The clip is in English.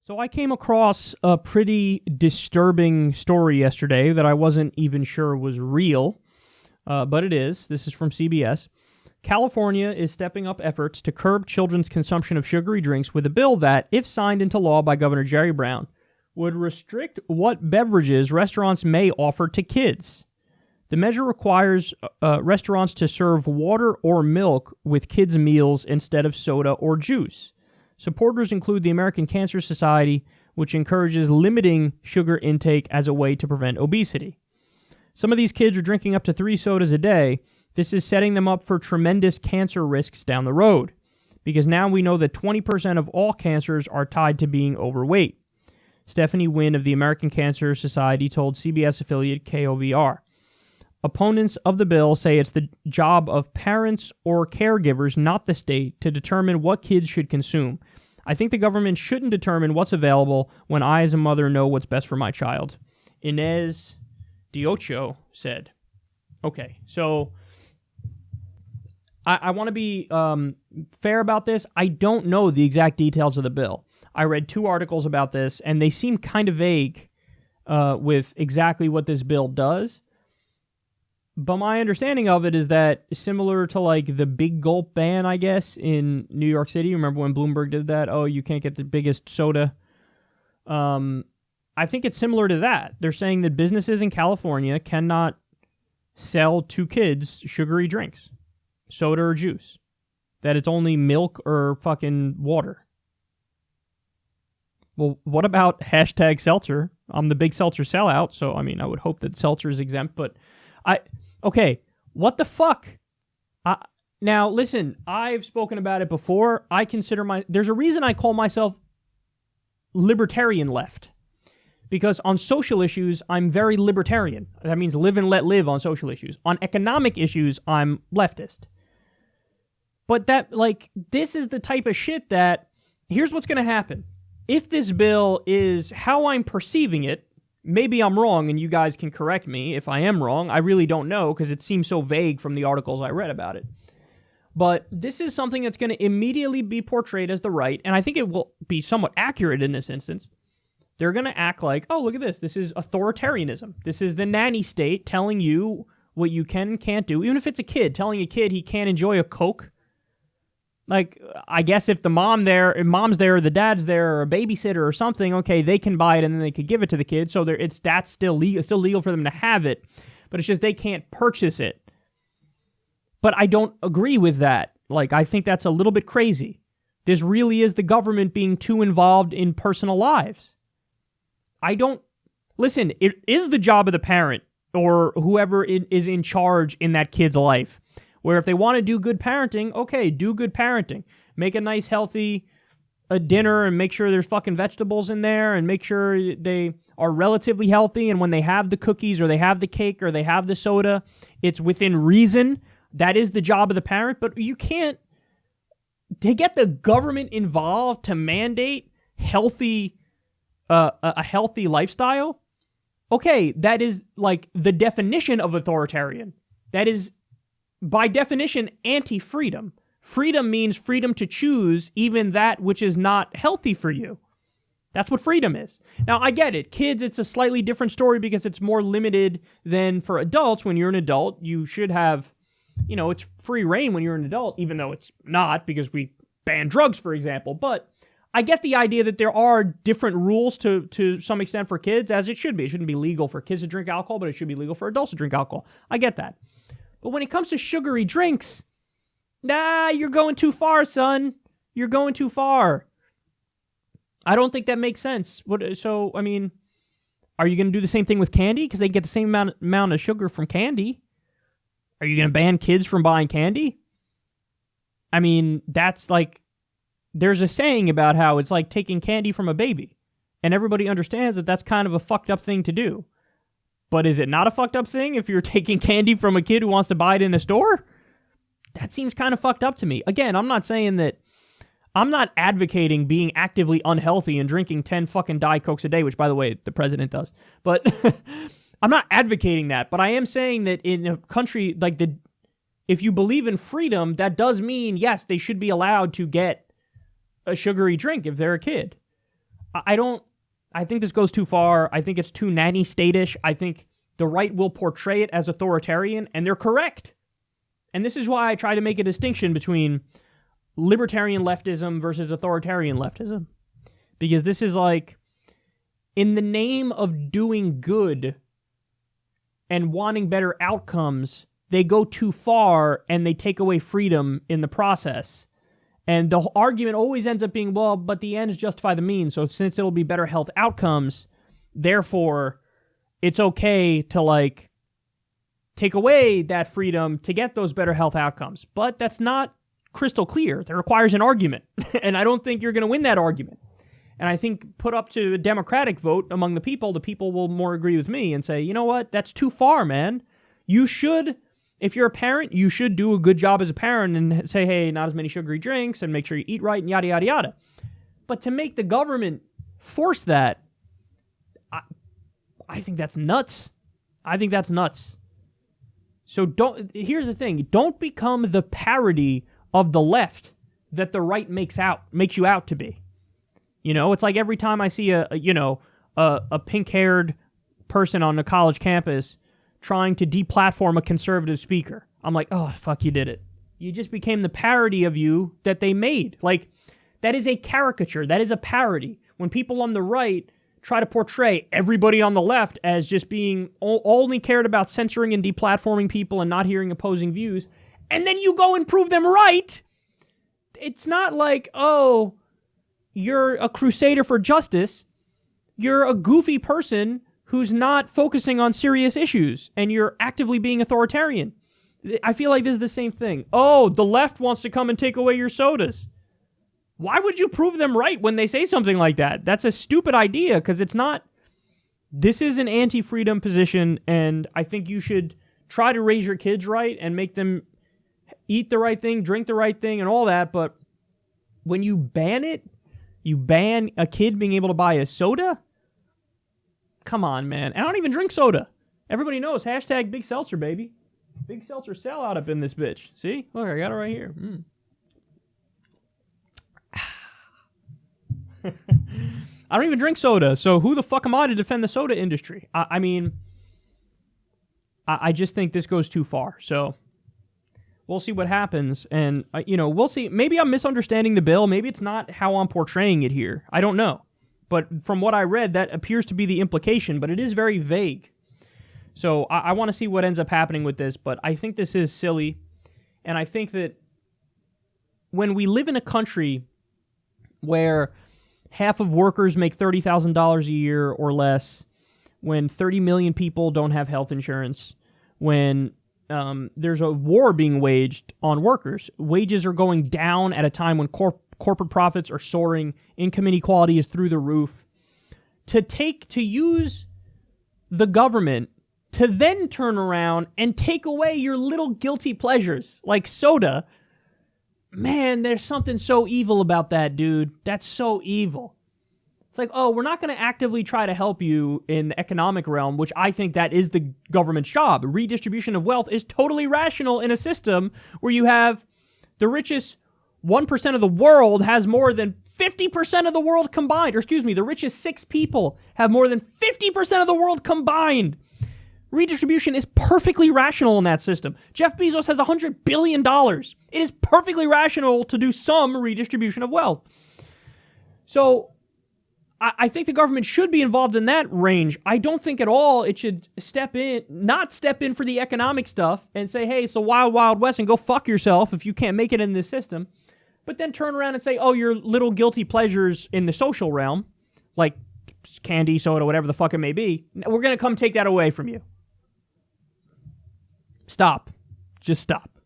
So I came across a pretty disturbing story yesterday that I wasn't even sure was real, but it is. This is from CBS. California is stepping up efforts to curb children's consumption of sugary drinks with a bill that, if signed into law by Governor Jerry Brown, would restrict what beverages restaurants may offer to kids. The measure requires restaurants to serve water or milk with kids' meals instead of soda or juice. Supporters include the American Cancer Society, which encourages limiting sugar intake as a way to prevent obesity. Some of these kids are drinking up to 3 sodas a day. This is setting them up for tremendous cancer risks down the road, because now we know that 20% of all cancers are tied to being overweight. Stephanie Wynn of the American Cancer Society told CBS affiliate KOVR. Opponents of the bill say it's the job of parents or caregivers, not the state, to determine what kids should consume. I think the government shouldn't determine what's available when I, as a mother, know what's best for my child. Inez Diocho said. Okay, so I want to be fair about this. I don't know the exact details of the bill. I read 2 articles about this, and they seem kind of vague with exactly what this bill does. But my understanding of it is that similar to like the big gulp ban, I guess, in New York City. Remember when Bloomberg did that? Oh, you can't get the biggest soda. I think it's similar to that. They're saying that businesses in California cannot sell to kids sugary drinks, soda or juice. That it's only milk or fucking water. Well, what about hashtag seltzer? I'm the big seltzer sellout, so I mean, I would hope that seltzer is exempt, but okay, what the fuck? Now, listen, I've spoken about it before. There's a reason I call myself libertarian left. Because on social issues, I'm very libertarian. That means live and let live on social issues. On economic issues, I'm leftist. But this is the type of shit that, here's what's going to happen. If this bill is how I'm perceiving it, maybe I'm wrong, and you guys can correct me if I am wrong. I really don't know, because it seems so vague from the articles I read about it. But this is something that's going to immediately be portrayed as the right, and I think it will be somewhat accurate in this instance. They're going to act like, oh, look at this. This is authoritarianism. This is the nanny state telling you what you can and can't do. Even if it's a kid, telling a kid he can't enjoy a Coke. Like, I guess if mom's there, or the dad's there, or a babysitter or something, okay, they can buy it and then they could give it to the kid. So that's still legal. It's still legal for them to have it, but it's just they can't purchase it. But I don't agree with that. Like, I think that's a little bit crazy. This really is the government being too involved in personal lives. Listen, it is the job of the parent or whoever is in charge in that kid's life. Where if they want to do good parenting, okay, do good parenting. Make a nice, healthy dinner and make sure there's fucking vegetables in there and make sure they are relatively healthy. And when they have the cookies or they have the cake or they have the soda, it's within reason. That is the job of the parent. But you can't, to get the government involved to mandate a healthy lifestyle, okay, that is like the definition of authoritarian. That is, by definition, anti-freedom. Freedom means freedom to choose even that which is not healthy for you. That's what freedom is. Now, I get it. Kids, it's a slightly different story because it's more limited than for adults. When you're an adult, you should have, it's free reign when you're an adult, even though it's not because we ban drugs, for example. But I get the idea that there are different rules to some extent for kids, as it should be. It shouldn't be legal for kids to drink alcohol, but it should be legal for adults to drink alcohol. I get that. But when it comes to sugary drinks, you're going too far, son. You're going too far. I don't think that makes sense. So, I mean, are you going to do the same thing with candy? Because they get the same amount of sugar from candy. Are you going to ban kids from buying candy? I mean, that's like, there's a saying about how it's like taking candy from a baby. And everybody understands that that's kind of a fucked up thing to do. But is it not a fucked up thing if you're taking candy from a kid who wants to buy it in the store? That seems kind of fucked up to me. Again, I'm not advocating being actively unhealthy and drinking 10 fucking Diet Cokes a day, which, by the way, the president does. But I'm not advocating that. But I am saying that in a country like if you believe in freedom, that does mean, yes, they should be allowed to get a sugary drink if they're a kid. I think this goes too far. I think it's too nanny state-ish. I think the right will portray it as authoritarian, and they're correct. And this is why I try to make a distinction between libertarian leftism versus authoritarian leftism. Because this is like, in the name of doing good and wanting better outcomes, they go too far and they take away freedom in the process. And the argument always ends up being, well, but the ends justify the means. So since it'll be better health outcomes, therefore, it's okay to like take away that freedom to get those better health outcomes. But that's not crystal clear. That requires an argument. And I don't think you're going to win that argument. And I think put up to a democratic vote among the people will more agree with me and say, you know what, that's too far, man. You should, if you're a parent, you should do a good job as a parent and say, hey, not as many sugary drinks and make sure you eat right and yada, yada, yada. But to make the government force that, I think that's nuts. I think that's nuts. So here's the thing. Don't become the parody of the left that the right makes you out to be. You know, it's like every time I see a pink-haired person on a college campus trying to deplatform a conservative speaker, I'm like, oh, fuck, you did it. You just became the parody of you that they made. Like, that is a caricature. That is a parody. When people on the right try to portray everybody on the left as just being only cared about censoring and deplatforming people and not hearing opposing views, and then you go and prove them right, it's not like, oh, you're a crusader for justice. You're a goofy person who's not focusing on serious issues, and you're actively being authoritarian. I feel like this is the same thing. Oh, the left wants to come and take away your sodas. Why would you prove them right when they say something like that? That's a stupid idea, because it's not. This is an anti-freedom position, and I think you should try to raise your kids right and make them eat the right thing, drink the right thing, and all that, but when you ban it, you ban a kid being able to buy a soda? Come on, man. And I don't even drink soda. Everybody knows. Hashtag Big Seltzer, baby. Big Seltzer sellout up in this bitch. See? Look, I got it right here. I don't even drink soda, so who the fuck am I to defend the soda industry? I mean, I just think this goes too far. So we'll see what happens, and we'll see. Maybe I'm misunderstanding the bill. Maybe it's not how I'm portraying it here. I don't know. But from what I read, that appears to be the implication, but it is very vague. So I want to see what ends up happening with this, but I think this is silly, and I think that when we live in a country where half of workers make $30,000 a year or less, when 30 million people don't have health insurance, when there's a war being waged on workers, wages are going down at a time when corporate profits are soaring, income inequality is through the roof, to use the government to then turn around and take away your little guilty pleasures like soda. Man, there's something so evil about that, dude. That's so evil. It's like, oh, we're not going to actively try to help you in the economic realm, which I think that is the government's job. Redistribution of wealth is totally rational in a system where you have the richest 1% of the world has more than 50% of the world combined. Or excuse me, the richest 6 people have more than 50% of the world combined. Redistribution is perfectly rational in that system. Jeff Bezos has $100 billion. It is perfectly rational to do some redistribution of wealth. So I think the government should be involved in that range. I don't think at all it should not step in for the economic stuff and say, hey, it's the wild, wild west and go fuck yourself if you can't make it in this system. But then turn around and say, oh, your little guilty pleasures in the social realm, like candy, soda, whatever the fuck it may be, we're going to come take that away from you. Stop. Just stop.